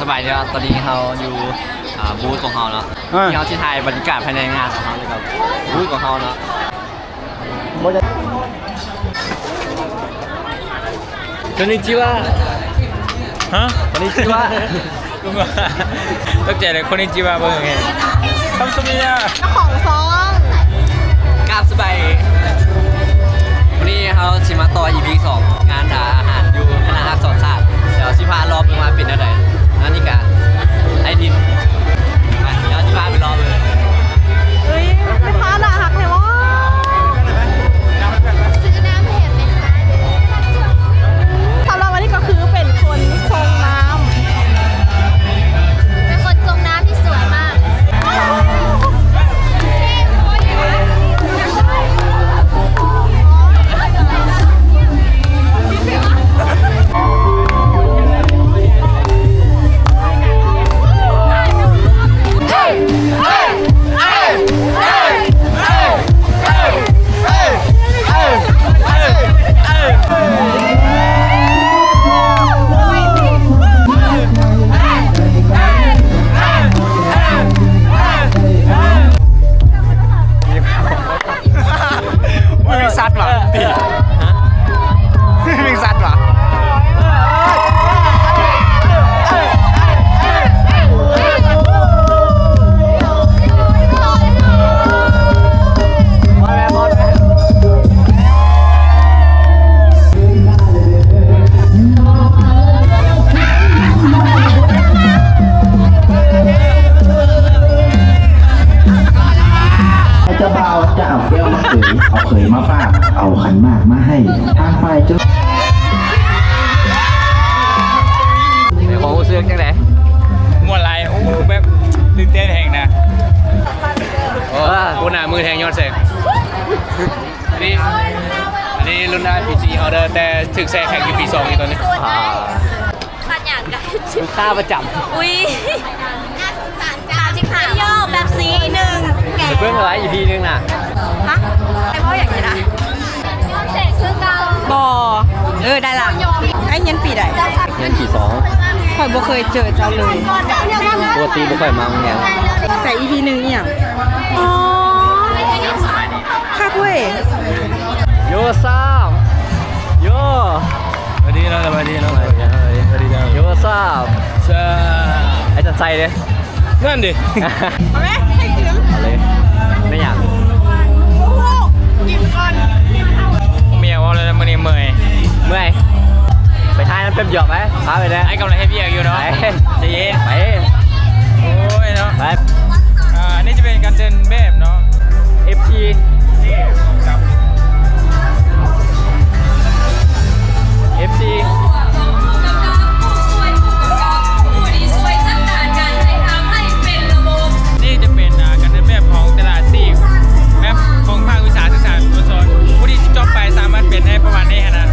สบายดีครับตอนนี้เราอยู่บูธของเราเนาะที่เราจะถ่ายบรรยากาศภายในงานของเราเลยครับบูธของเราเนาะこんにちはこんにちはตั้งใจเลยคนนี้จีว่าเบอร์ไงคำสมัยอ่ะ เจ้าของซอง กราบสบายวันนี้เราชิมาต่อ EP 2 งานอาหารอยู่คณะอักษรศาสตร์เดี๋ยวชิพารอบลงมาเป็นอะไรนั่นนี่กะไอทินเดี๋ยวชิพาไปรอบเลย เฮ้ยไม่ค้าหนาหักเลยวะ ซื้อน้ำเห็ดไหมคะ สำหรับวันนี้ก็คือเป็นคนชงน้ เป็นคนจมน้ำที่สวยมาก วิ่งซัดว่ะพี่วิ่งซัดว่ะ เจ้าบ่าวจะเอาแก้วมาเขยเอาเขยมาฝากเอาขันหมากมาให้ทางฝ่ายเจ้า ในของผู้เสื้อจังไหน มวนไรโอ้แบบตื่นเต้นแห่งนะ กูหน้ามือแทงยอดเสกอันนี้รุ่นได้ PC Order แต่ถึงแซ่แข่งอยู่ปี2อีกตอนนี้ ขันอย่างกัน ลูกค้าประจ อุ้ยขาย่อแบบสีหนึ่ง ำเพื่อนอะไร EP นึงน่ะ ำฮะไอพ่ออย่างนี้นะ เสกคือเก่า บอได้ละไอเฮียนปีใด เงินปี2 ข่อยบ่เคยเจอเจ้าเลย ปกติไม่ค่อยมาเงี้ย แต่ EP หนึ่งเนี่ยอ๋อคักเว้ย โยซ้ามโย สวัสดีนะสวัสดีนะสวัสดีนะ โยซ้าม ใช่ ไอ้จันใจเลย นั่นดิ เอาไหมให้เสียง อะไรไม่อยาก โอ้โหกินก่อน เมียว่าอะไรมันนี่เมื่อย เมื่อยไปท้ายนั้นเป็นหยอกไหมพาไปเลย ไอ้กำลังให้พี่อยู่เนาะ ไป ใจเย็น ไป โอ้ยเนาะ ไป อันนี้จะเป็นการเดินแบบเนาะ FT นี่ครับ FC นี่จะเป็นการเดินแบบของตลาดซีกแมปของภาควิชาศึกษาตัวสอนผู้ที่จบไปสามารถเป็นได้ประมาณนี้นะ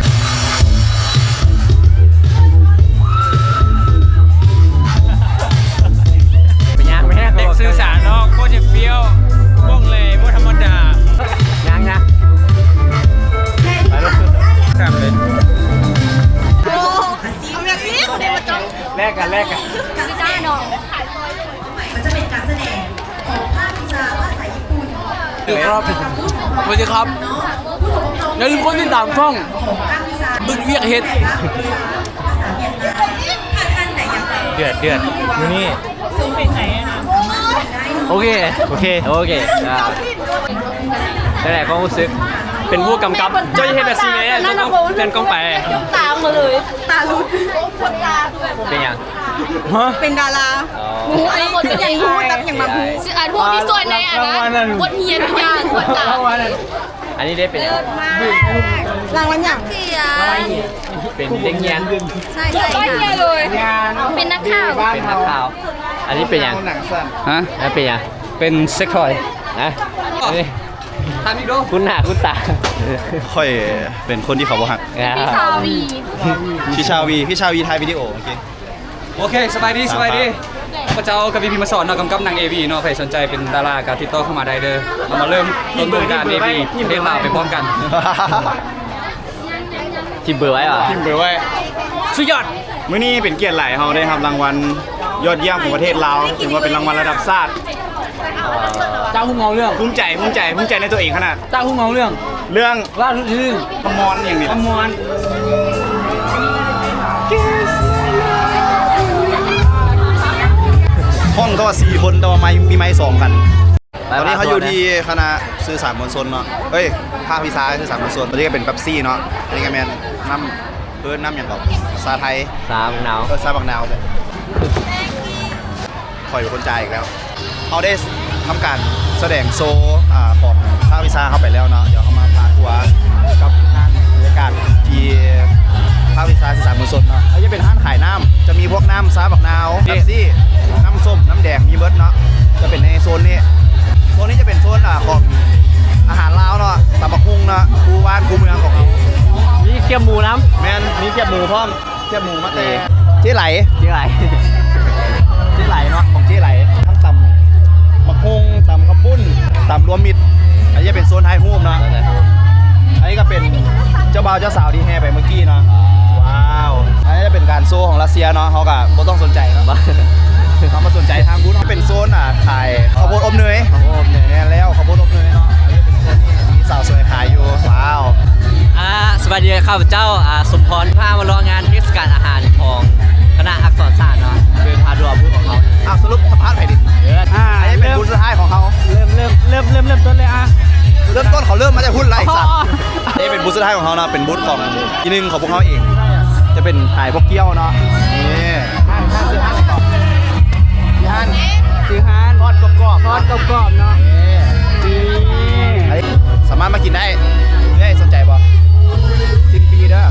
เป็นยังไม่แห้ง เด็กสื่อสารเนาะโคตรจะเฟี้ยวว่องเลยว่าธรรมดา ยังนะไปลูก ครับเลย โอ้เอาแบบนี้เดี๋ยวมาจ้อง แลกกัน คือจ้าหนอง ครับสวัสดีครับอย่าลืมกดติดตามช่องบึกเวียกเฮ็ดเดือดอยู่นี่โอเคได้แหละความรู้สึกเป็นผู้กำกับเจ้าเฮ็ดแบบซีเรียสเพื่อนกล้องไป ตามมาเลย ตาลุดคนตาคือแบบ เป็นยัง เป็นดารา หมูอะไรหมดเป็นอย่าง พูดตับอย่างมาพูด ชื่ออ่านพวกที่สวยในอ่ะนะบทเฮียนทุกอย่างบทจ่า อันนี้ได้เป็นยัง รางวัลอย่าง เสีย เป็นเด็กเงียน ใช่เฮียเลยเป็นนักข่าว เป็นนักข่าว อันนี้เป็นยังฮะแล้วเป็นยังเป็นเซ็กทอยนะทำอีกดูคุณหน้าคุณตา ค่อยเป็นคนที่เขาบ่หัก พี่ชาววี พี่ชาวีถ่ายวิดีโอโอเค สบายดีพระเจ้ากับพี่มาสอนเนาะกำกับนางเอวีเนาะใครสนใจเป็นดาราการติดต่อเข้ามาได้เด้อเรามาเริ่มต้นเบิ่งการเอวีประเทศลาวไปพร้อมกัน ทิมเบอร์ไว้ป่ะ พิมพ์ไปไว้ สุดยอด มื้อนี้เป็นเกียรติหลายเฮาได้รับรางวัล ยอดเยี่ยมของประเทศลาวถือว่าเป็นรางวัลระดับชาติ เจ้าหุ้งเงาเรื่อง ภูมิใจในตัวเองขนาด เจ้าหุ้งเงาเรื่อง เรื่อง ล่าสุดคือ ขมอนอย่างนี้ ขมอน ห้องก็ว่า4คนแต่ว่ามีไม้2กันตอนนี้เขาอยู่ที่คณะสื่อสารมวลชนเนาะเอ้ยภาควิชาสื่อสารมวลชนตอนนี้ก็เป็นเป๊ปซี่เนาะอันนี้ก็แมนน้ำน้ำอย่างกับซาไทย สามหนาว ซาบักนาวเลยคอยเป็นคนจ่ายอีกแล้วเขาได้ทำการแสดงโชว์ของภาควิชาเข้าไปแล้วเนาะเดี๋ยวเขามาพาทัวร์กับห้างบรรยากาศที่ภาควิชาสื่อสารมวลชนเนาะแล้วจะเป็นห้างขายน้ำจะมีพวกน้ำซาบักนาวเป๊ปซี่น้ำส้มน้ำแดงมีเบิร์ดเนาะจะเป็นในโซนนี้จะเป็นโซนของอาหารลาวเนาะตับบักหุ่งเนาะคูบ้านคูเมืองของเรา มีเกี๊ยวหมูน้ำ แมนมีเกี๊ยวหมูพร้อมเกี๊ยวหมูมะเตเจ๊ไหล เจ๊ไหล เจ๊ไหลเนาะของเจ๊ไหลทั้งตำบักหุ่งตำข้าวปุ้นตำรวมมิตรอันนี้จะเป็นโซนไทยฮูมเนาะอันนี้ก็เป็นเจ้าบ่าวเจ้าสาวที่แห่ไปเมื่อกี้เนาะว้าวอันนี้จะเป็นการโซ่ของรัสเซียเนาะเขาก็บ่ต้องสนใจเนาะเขามาสนใจทางบูธเขาเป็นโซนขายข้าวโพดอบเนยแล้วข้าวโพดอบเนยเนาะอันนี้เป็นโซนที่มีสาวสวยขายอยู่ว้าว สวัสดีข้าพเจ้าสมพรพามารองานเทศกาลอาหารของคณะอักษรศาสตร์เนาะคือพาดัวพูดของเขา สรุปสัมภาษณ์ไผ่ดิอันนี้เป็นบูธสุดท้ายของเขา เริ่มต้นเลยอ่ะ เริ่มต้นเขาเริ่มมาจากหุ้นไรสัตว์นี่เป็นบูธสุดท้ายของเขาเนาะเป็นบูธของอีกหนึ่งของพวกเขาเอง จะเป็นขายพวกเกี๊ยวเนาะนี่ซื้อห้านทอดกรอบๆเนาะสามารถมากินได้ได้สนใจป่ะสิ้นปีเด้อ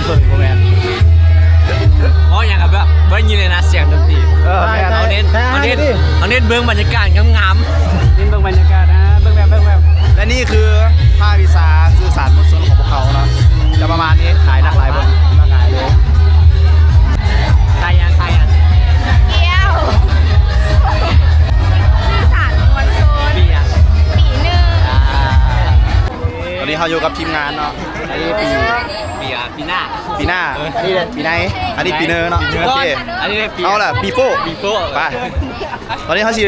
ส่วนโปรแกรม อ๋ออย่างกับแบบไม่ยินเลยนะเสียงดนตรีเอาเน้นเบื้องบรรยากาศงาม เล่นเบิ่งบรรยากาศนะเบิ่งแบบ และนี่คือภาควิชาสื่อสารมวลชนของพวกเขาเนาะจะประมาณนี้ขายหลากหลายบนหลากหลายเลย ๆใครยัง เกี้ยวสื่อสารมวลชน ปียัง ปีหนึ่ง ตอนนี้เขาอยู่กับทีมงานเนาะอันนี้ปี ปีหน้า นี่เลยปีไหนอันนี้ปีเนอร์เนาะโอเค อันนี้ปี เอาล่ะปีโป้ ไปตอนนี้เขาสิ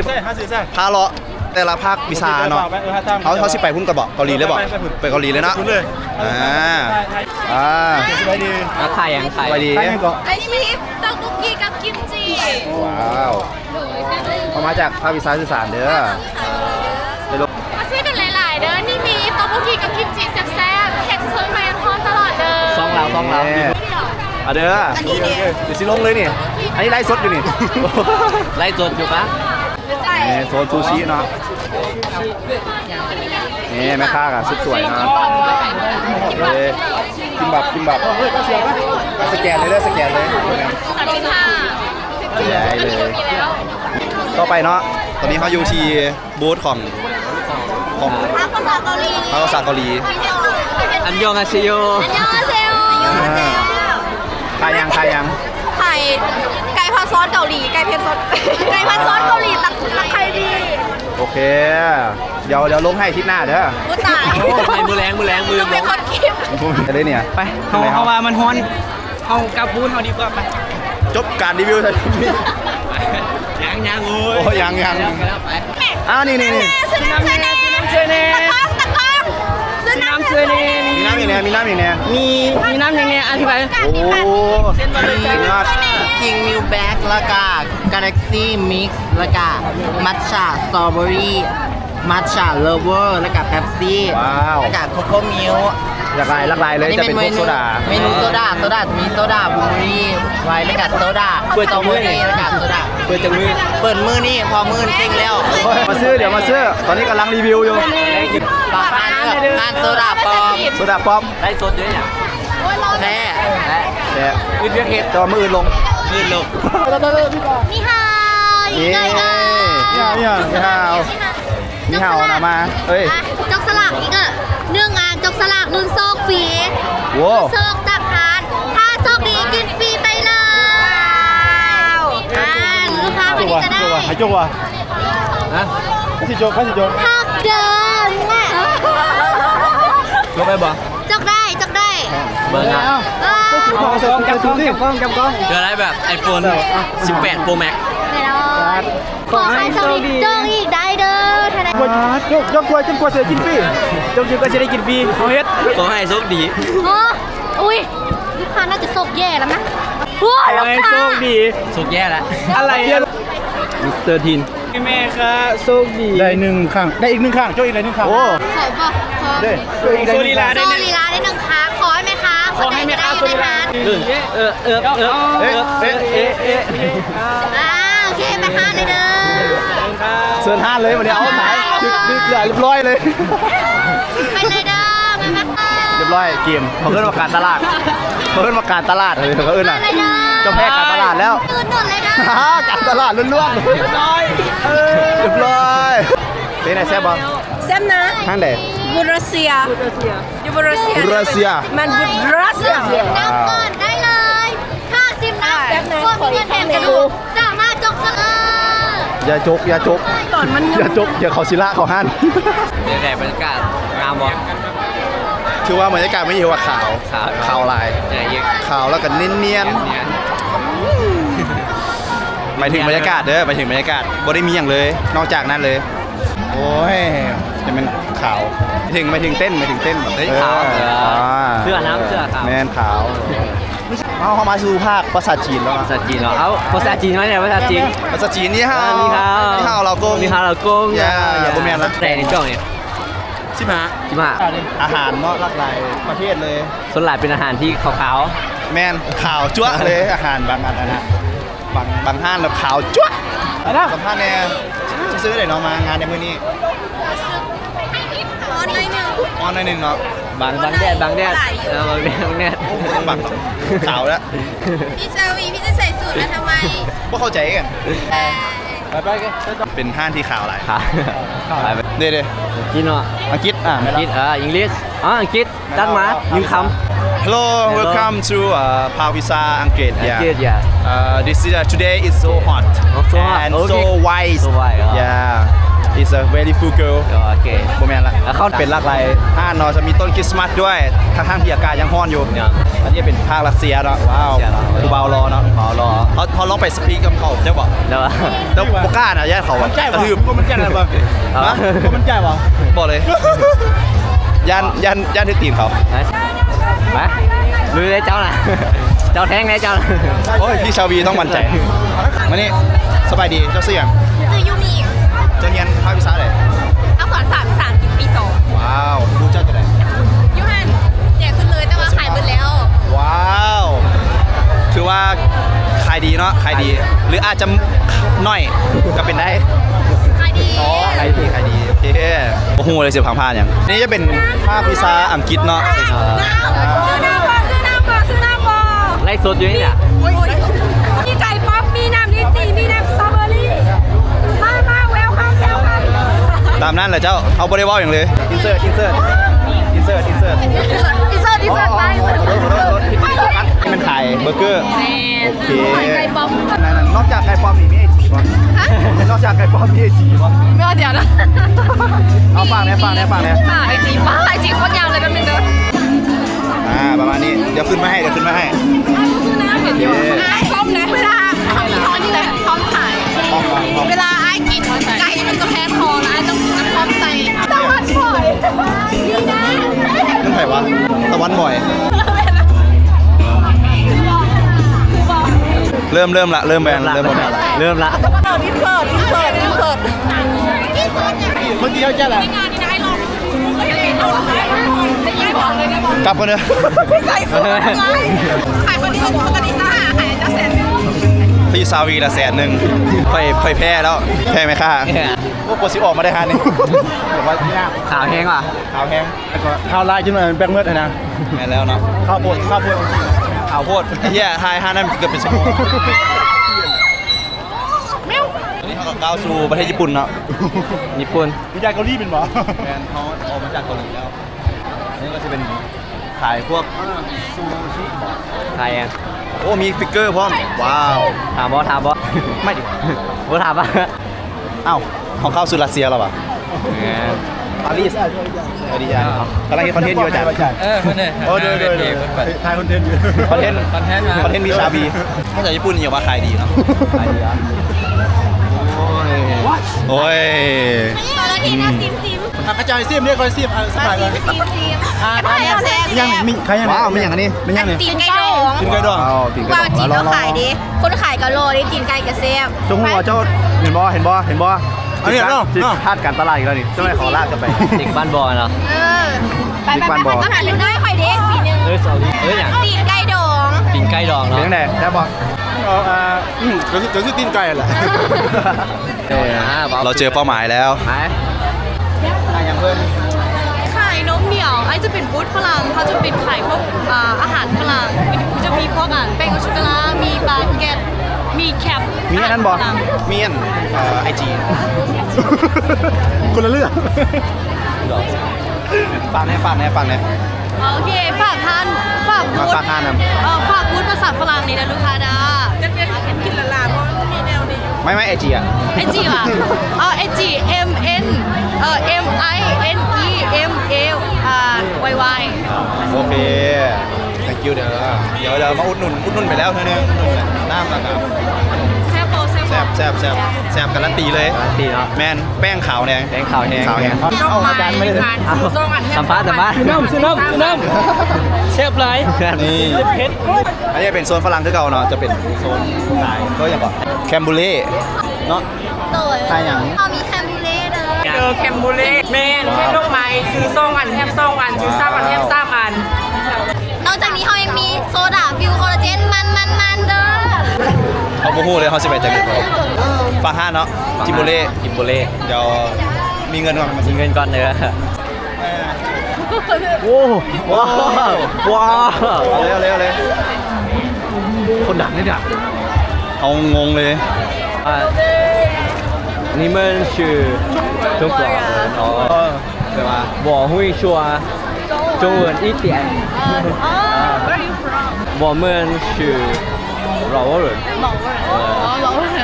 พาเลาะแต่ละภาควิชาเนาะเขาสิไปพุ่นกระบอกเกาหลีเลยบอกไปเกาหลีเลยเนาะแล้วใครยัง ไปดี ไอชิปเต้ากุกกี้กับกิมจิ ว้าวเขามาจากภาควิชาสื่อสารเด้อไปลบ มาซื้อกันหลายๆเด้อนี่มีเต้ากุกกี้กับกิมจิแซ่บๆแขกซื้อมาทอนตลอดเด้อ ซองเรา เอาเด้อเดี๋ยวสิลงเลยนี่อันนี้ไลฟ์สดอยู่นี่ ไล่จดอยู่ปะ นี่โซนซูชิเนาะนี่แม่ค้ากับสุดสวยเนาะกิมบับสแกนเลยได้สแกนเลย 35 ได้เลยต่อไปเนาะตอนนี้เขาอยู่ที่บูธของ ภาษาเกาหลี ภาษาเกาหลี อันยองอาชิโย อันยองอาเซล ขายยัง ไข่ไก่ผัดซอสเกาหลีไก่เผ็ดซอสไก่ผัดซอสเกาหลีตักไข่ดี โอเคเดี๋ยวลงให้อาทิศหน้าเด้อ กูตาย ไข่มือแรง ต้องเป็นคนคิด จะได้เนี่ย ไปเขาว่ามันฮ้อนเอากลับบูธเขาดีกว่าไป จบการรีวิวทันที ยังโอ้ โอ้ยัง อ้าวนี่ ซื้อน้ำเสน่ห์ตะก้องซื้อน้ำเสน่ห์ มีน้ำอย่างเนี้ย มีน้ำอย่างเนี้ยอธิบาย โอ้เส้นบะหมี่ยอด คิงมิลแบ็กแล้วก็กาแล็กซี่มิกซ์แล้วก็มัทฉะสตรอเบอรี่มัทฉะเลเวอร์แล้วก็เป๊ปซี่ ว้าว แล้วก็โคโค่มิลค์ หลากหลายเลยจะเป็นพวกโซดา เมนูโซดาจะมีโซดาบลูเบอรี่ไวน์แล้วก็โซดาสตรอเบอรี่แล้วก็โซดา เปิดจังมือ เปิดมือนี่พอมือจริงแล้ว เดี๋ยวมาซื้อตอนนี้กำลังรีวิวอยู่ ฝากร้านด้วยงานโซดาปลอม โซดาป๊อป ไล่จดด้วยเนี่ย แท้ แต่อื่นเวียกเห็ดแต่ว่ามืออื่นลง ลื่นลง นี่ฮา นี่นี่ห่าวนะมาเอ้ย จกสลักอีกอะเนื่องงานจกสลักนุ่นโซกฟรี โว้ โซกจากทานถ้าโชคดีกินฟรีไปเลยลูกค้าวันนี้จะได้ หายจกว่ะนะสิจกพักเดิน จดไปบ่ จกได้ เบอร์นะ เออ จับกล้อง เจอได้แบบ iPhone 18 Pro Max แน่นอนขอให้โชคดีเจออีกได้เด้อทนาย ยกถ้วยจนกว่าจะกินฟรี จงจึงก็จะได้กินฟรีเอาเฮ็ด ขอให้โชคดี อ๋ออุ้ยลูกค้าน่าจะโศกแย่แล้วนะโอ้ย ขอ ลูก ให้ ค้า โชคดี สุดแย่แล้ว อะไร มิสเตอร์ทีน แม่ค่ะโชคดี ได้1ข้างได้อีก1ข้างโจ้อีกได้1ข้างโอ้ ขอบอกขอ เด้ โซลีลา โซ ได้ ลีลาได้หนึ่งค้าขอให้ไหมคะ ขอให้แม่ค้าโซลีลา โอเคไปห้าเลยเด้อ เซิร์น5เลยวันนี้เอาไหนดึกเหลือเรียบร้อยเลย ไปเลยเด้อไปแม่ค่ะ เรียบร้อยเกมเขาเอิ้นว่าการตลาดเขาเอิ้นว่าการตลาดเลยเขาเอิ้น ไป อ่ะ เลยเด้อ เจ้าแพ้การตลาดแล้ว ตื่นหนุนเลยเด้อ การตลาดล้วนๆเรียบร้อยเป็นไงแซ่บบ่ แซ่บนะ ทางใด บุรัสเซียอยู่บุรัสเซีย รัสเซีย มันบุรัสเซีย น้ำก่อนได้เลยถ้าซิมน้ำ แซ่บนะ พวกเงินแถมกระดูกสามารถจกสะ อย่าจกก่อนมัน อย่าจกอย่าเขาศิละเขาหัน เดี๋ยวแต่บรรยากาศงามบ่ คือว่าบรรยากาศไม่เยอะว่าขาว ขาว ลาย เนี่ยยิง ขาวแล้วก็เนียน เนี่ย ๆหมายถึงบรรยากาศเด้อหมายถึงบรรยากาศบ่ได้มีอย่างเลย นอกจากนั้นเลย โอ้ยจะเป็นขาวหมายถึงเต้น เฮ้ยขาวเสื้อน้ำเสื้อขาว แมนขาวเอามาสู่ภาคภาษาจีนแล้ว ภาษาจีนเหรอเอ้าภาษาจีนไหมเนี่ยภาษาจีน ภาษาจีนนี่ฮะ นี่ฮาว นี่ฮาวเรากง นี่ฮาวเรากง อย่าบ่แม่นละ แต่ในจ่องเนี่ย สิมา ที่มา อาหารเนาะหลากหลายประเภทเลย ส่วนหลายเป็นอาหารที่ขาว แมนขาวจั๊วะเลยอาหารบางอันนะบางห้านแบบขาวจั๊วะสัมภาษณ์เนี่ยซื้อไหนเนาะมางานในมื้อนี้ ขอหน่อยหนึ่ง ออนหน่อยหนึงเนาะ ๆบางแดดบางแดดบางแดด ต้องบังขาวแล้ว พี่ซาวีพี่จะใส่สูทมาทำไม พวกเข้าใจกันไปกันเป็นห้านที่ขาวหลาย ขาวไป เด้ กินเนาะ อังกฤษไม่ อังกฤษอังกฤษอังกฤษดันมายืมคำ Hello welcome to Pavisa อังกฤษ อัง yeah กฤษอย่า this is today is so hot Oh, so hot. and Okay. so white So white, yeah it's a very full girl โอเค โบแมนละแล้วเขาเป็นหลากหลายห้านเนาะจะมีต้นคริสต์มาสด้วยข้างๆที่อากาศยังร้อนอยู่ เนี่ย อันนี้เป็นภาครัสเซียเนาะว้าว รัสเซียเนาะ คือเบารอเนาะ เบารอ เขาลองไปสปีกกับเขาเจ้าบอก แล้ว แล้วโบกล้านะญาติเขาอะกระทืบก็มันแก่อะไรบ้างฮะก็มันแก่ป่ะบอกเลยย่านทึกตีนเขา ไปลุยเลยเจ้าน่ะเจ้าแท้งไงเจ้า โอ้ยพี่ชาวีต้องมั่นใจมานี่สบายดีเจ้าเสี่ยง คือยูมิ เจ้าเรียนภาควิชาอะไร เอาสอนภาษาอังกฤษปีสอง ว้าวรู้เจ้าจะไหน ยูฮันใหญ่สุดเลยแต่ว่าขายหมดแล้ว ว้าวคือว่าขายดีเนาะขายดี หรืออาจจะน้อยก็เป็นได้ ขายดี ขายดีโอเคโอ้โหเลยเสียบผังผ้าอย่างนี่จะเป็นภาควิชาอังกฤษเนาะ ซื้อน้ำบอ ไล่สดอยู่นี่เนี่ย มีไก่ป๊อปมีน้ำลิ้นจี่มีน้ำสตรอเบอรี่มาแววครับ ตามนั้นแหละเจ้าเอาบริวารอย่างเลยอินเสิร์ต อินเสิร์ตไป นี่มันขายเบอร์เกอร์โอเค ไก่ป๊อป นอกจากไก่ปลอมมีไอจีป่ะนอกจากไก่ปลอมมีไอจีป่ะ ไม่เอาเดี๋ยวนะ เอาฟังเนี่ย ไอจีป้าไอจีโคตรยาวเลยแป๊บนึงเด้อ ประมาณนี้เดี๋ยวขึ้นมาให้ พร้อมนะเวลาทำท้องนี่เลยพร้อมขาย เวลาไอ้กินไก่มันจะแพ้คอแล้วไอ้ต้องพร้อมใส่ตะวันบ่อยนี่นะ นั่นไงวะตะวันบ่อยเริ่มละเริ่มแบนเริ่มหมดละ เริ่มละ อินเสิร์ต เมื่อกี้เขาแจ้งอะไร งานนี้นะไอ้ลองเคยเห็นเอาไหมไม่บอกเลยนะบอก กลับกันเนอะ ใส่สูทอะไรขายคนนี้ปกติจะหาขายจะแสน พี่ซาวีละ100,000ค่อยแพ้แล้วแพ้ไหมค่ะพวกโปรซิออกมาได้ฮานี่เดี๋ยวว่าที่หน้า ขาวแห้งว่ะ ขาวแห้งข้าวลายจิ้มหน่อยแป้งเมือดนะแม่แล้วเนาะข้าวโพดขาวโพดเฮียทาย5นั่นเกือบเป็นชั่วโมงนี่เขาก้าวสู่ประเทศญี่ปุ่นเนาะ ญี่ปุ่น วิจัยเกาหลีเป็นบ่แมนเขาออกมาจากเกาหลีแล้วนี่ก็จะเป็นขายพวกซูชิ ใครอ่ะ โอ้มีฟิกเกอร์พร้อมว้าว ถามบอถามบอ ไม่ดิ บอถามปะ อ้าวของเข้าสู่รัสเซียแล้วป่ะ ปารีสสวัสดีจ้ากำลังเห็นคอนเทนต์อยู่จ้ะ เพื่อนเนี่ย โอ้เดี๋ยวถ่ายคอนเทนต์อยู่คอนเทนต์มีชาบีภาษาญี่ปุ่นอย่าว่าขายดีเนาะขายดีอ่ะโอ้ย ตอนทีนะซิม กระจายซิมเนี่ยคอยซิมสบายเลย ซิมใครแซ่บ ยังมีใครยังว้าวไม่อย่างนี้ไม่อย่างนี้ ตีนไก่ดอง กินไก่ดองตีนไก่ วาง ด จี อง นก็ขายดิคนขายกะโลดิตีนไก่กะแซ่บ จงหัวเจ้าเห็นบ่อันนี้เนาะคาดการตลาดอีกแล้วนี่จะไม่ขอลากกันไป เด็กบ้านบอลเนาะ ไปก็หันเล่นได้ค่อยดิปีนึง อย่าง ตีนไก่ดอง กินไก่ดอง เป็น เนาะ ยังไงแซ่บบ่จะซื้อตีนไก่แหละเราเจอเป้าหมายแล้ว ไป อย่างเพื่อน ขายนมเหนียวไอจะเป็นบูธฝรั่งเขาจะเป็นขายพวกอาหารฝรั่งจะมีพวกแป้งช็อกโกแลตมีบาเกตมีแคป มีอันนั้นบ่มีอันIG คนละเรื่องฟังแน่ โอเคฝากทานฝากบูธ ฝากทานนะ ฝากบูธภาษาฝรั่งนี่นะลูกค้าดาจะเป็นกินละลาเพราะมีแนวนี้ ไม่IG อ่ะ ไอจีว่ะIG MN MINEMAYY โอเค thank you เดี๋ยวมาอุดหนุนไปแล้วเธอเนี่ยน้ำนะครับ แซ่บโบแซ่บ แซ่บการันตีเลย ดีเนาะ แมนแป้งขาวแดง แดงขาวแห้ง เอาอาจารย์ไม่ได้ สัมภาษณ์ซื้อน้ำเชฟไร นี่อันนี้เป็นโซนฝรั่งที่เก่าเนาะจะเป็นโซนขายก็อย่างก่อนแคมบูเล่เนาะ โดย ขายอย่าง เขามีแคมบูเล่เด้อ เจอแคมบูเล่แมนแค่ลูกไม้ซื้อ2 อันแถม2 อันซื้อ3 อันแถม3 อัน นอกจากนี้เขายังมีโซดาฟิวคอลลาเจนมันเด้อ เขาพูดเลยเขาสิบแปดจากไหนฝากห้าเนาะจิมบูเล่ กินโบเล่ เดี๋ยวมีเงินก่อนมา มี ซื้อ เงินก่อนเนอะโอ้ ว้า ว้าว เอาเลย คนดังนี่ดัง เอางงเลย 你们是中国人哦，对吧？我会说中文一点。我们是老挝人。老挝人。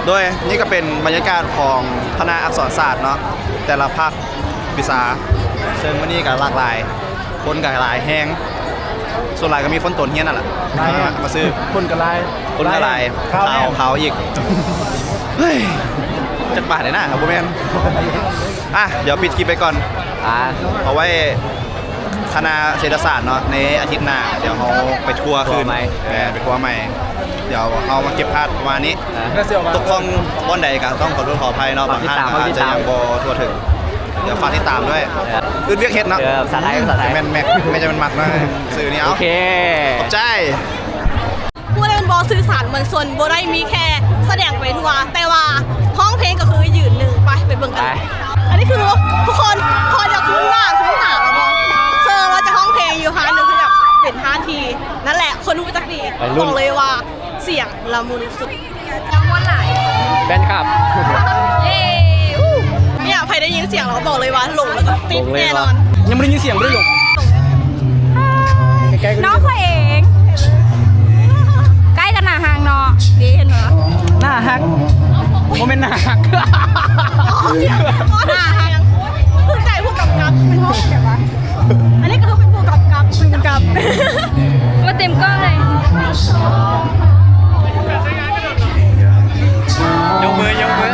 โดยนี่ก็เป็นบรรยากาศของคณะอักษรศาสตร์เนาะแต่ละภาควิชาซึ่งวันนี้ก็หลากหลาย คนก็หลายแห้งส่วนหลายก็มีคนตนเฮี้ยนนั่นแหละมาซื้อคนก็หลายขาวอีกเฮ้ยจักบาทเลยนะครับพ่อแม่นอ่ะเดี๋ยวปิดคลิปไปก่อน เอาไว้คณะเศรษฐศาสตร์เนาะในอาทิตย์หน้าเดี๋ยวเขาไปทัวร์คืนไปทัวร์ใหม่เดี๋ยวเอามาเก็บภาพประมาณนี้ตกคลองบ้านใดก็ต้องขอโทษขออภัยเนาะบางท่านอาจจะยังบ่ทั่วถึงเดี๋ยวฝากติดตามด้วยอื่นเวียกเฮ็ดเนาะ ภาษาไทยแม่ไม่จะเป็นมักนะสื่อนี้เอา โอเค ขอบใจ ผู้เล่นบอลสื่อสารเหมือนส่วนโบได้มีแค่แสดงไปทัวร์แต่ว่าห้องเพลงก็คือยืนหนึ่งไปเบิ่งกัน อันนี้คือทุกคนพอจะคุ้นหน้าแล้วบอเชิญว่าจะห้องเพลงอยู่ฮาหนึ่งคือแบบเป็น5 ทีนั่นแหละคนรู้จักดีบอกเลยว่าเสียงละมุนสุด น้ำมันไหล แฟนคลับ เย้เนี่ยใครได้ยินเสียงเราบอกเลยว่าหลงแล้วก็ติดแน่นอน ยังไม่ได้ยินเสียงไม่ได้หลง น้องเพลงใกล้กันหนาหางเนาะดีเห็นไหม หน้าฮักโมเมนต์หน้าฮัก หนาหางคือใจผู้กำกับเป็นห้องแบบว่าอันนี้ก็คือเป็นผู้กำกับมาเต็มกล้องเลย ยกมือ วั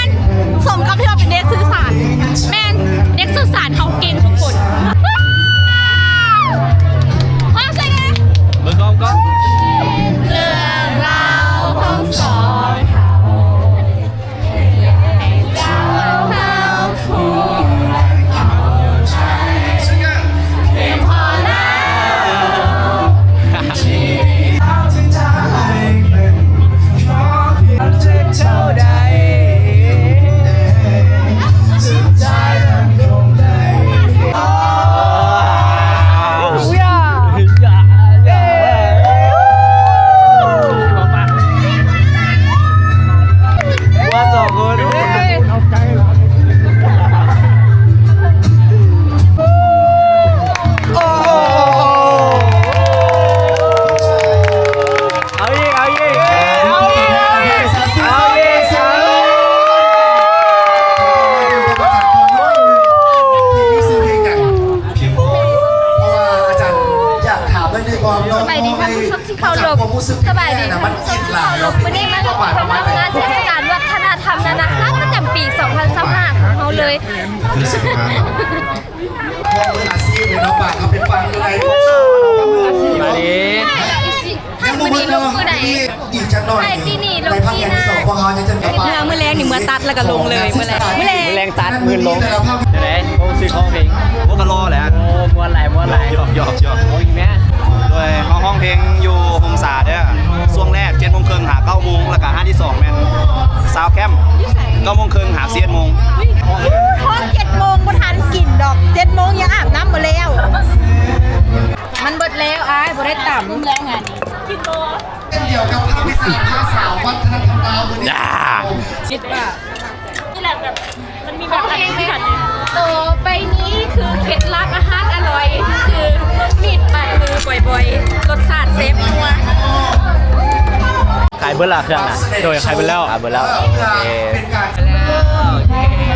นสมกับที่เราเป็นเด็กสื่อสารแม่นเด็กสื่อสารเขาเก่งทุกคนว้าวใช่ไง เบอร์กองก็ เรื่องราวของสอง สบายดีท่านผู้ชมที่เคารพสบายดีท่านผู้ชมที่เคารพวันนี้มาร่วมงานเทศกาลวัฒนธรรมนานาชาติประจำปี 2025 ของเราเลย อาชีพเลยเนาะปากเขาเป็นฟังอะไร มาดิ ท่านวันนี้ลงมือไหน อีกจังหน่อย ใช่ที่นี่ลง ในภาค ที่ อย่าง หน้า ที่สองพอเขาจะกระเป๋า เมื่อแรงนี่เมื่อตัดแล้วก็ลงเลยเมื่อแรง แรงตัดมือลง แต่ละภาค เดี๋ยวไหนโอ้ซื้อของเพลง พวกกะโลแหละ โอ้ม้วนไหลม้วนไหล หยอกหยอกหยอก โอ้ยแม่ โดยห้องเพลงอยู่โฮมซาเด้อช่วงแรก7 โมงครึ่งหา9 โมงแล้วก็5 ที่ 2แม่นซาวแคมป์9 โมงครึ่งหา11 โมง พอ7 โมงบ่ทันกินดอก7 โมงยังอาบน้ำหมดแล้ว มันเบิดแล้วอ้ายบ่ได้ต่ำแล้วงานนี้ เช่นเดียวกับภาคที่4ภาคสาววัฒนธรรมดาววันนี้ คิดว่านี่แหละแบบมันมีแบบอะไรที่กันต่อไปนี้คือเคล็ดลับอาหารอร่อยคือมีดปัดมือบ่อยๆรสชาติเซฟนัว ขายเบอร์ละเครื่องนะ โดยใครเป็นแล้ว ขายเบอร์แล้ว เป็นการ แล้ว